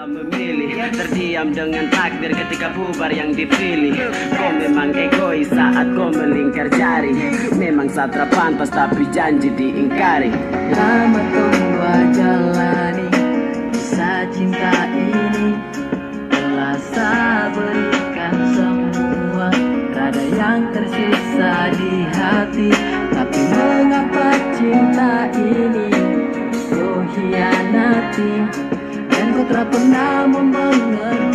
salah memilih, terdiam dengan takdir ketika bubar yang dipilih. Kau memang egois saat kau melingkar jari, memang satra pantas tapi janji diingkari. Lama tua jalani kisah cinta ini, telah saya berikan semua, rada yang tersisa di hati. Tapi mengapa cinta ini kau hianati, dan kau tak pernah mengerti.